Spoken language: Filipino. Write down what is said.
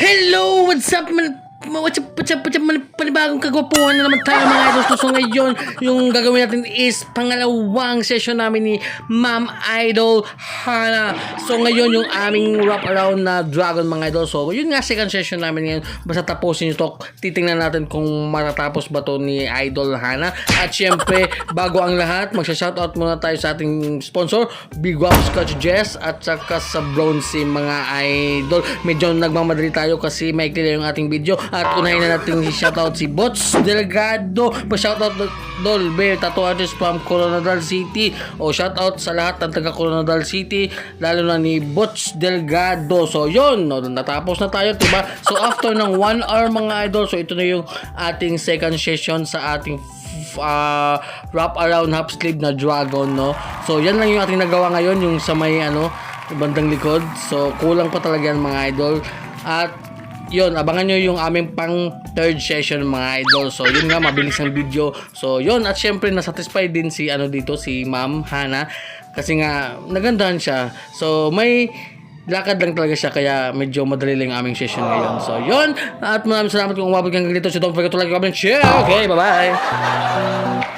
Hello! What's up? Panibagong kagwapuhan na naman tayo mga idol. So ngayon, yung gagawin natin is pangalawang session namin ni Ma'am Idol Hana. So ngayon yung aming wrap around na dragon mga idol. So yun nga, second session namin ngayon. Basta tapusin nyo to, titingnan natin kung matatapos ba to ni Idol Hana. At syempre, bago ang lahat, magsha-shoutout muna tayo sa ating sponsor, Big Wap Scotch Jess, at saka sa Bronzy mga idol. Medyo nagmamadali tayo kasi maikli na yung ating video. At unahin na natin shoutout si Bots Delgado. Pa-shoutout Dolbe, tattoo artist from Coronadal City. O shoutout sa lahat ng taga Coronadal City, lalo na ni Bots Delgado. So yun, no, natapos na tayo, diba? So after ng 1 hour mga idol, so ito na yung ating second session sa ating wrap around half sleeve na dragon, no? So yan lang yung ating nagawa ngayon, yung sa may bandang likod. So kulang pa talaga yan mga idol. At yun, abangan nyo yung aming pang third session mga idol. So yun nga, mabilis ang video. So yun, at syempre nasatisfied din si dito, si Ma'am Hana, kasi nga nagandahan siya. So may lakad lang talaga siya, kaya medyo madali lang yung aming session ngayon. So yun, at maraming salamat kung umabot hanggang dito. So don't forget to like, comment, share. Okay, bye bye.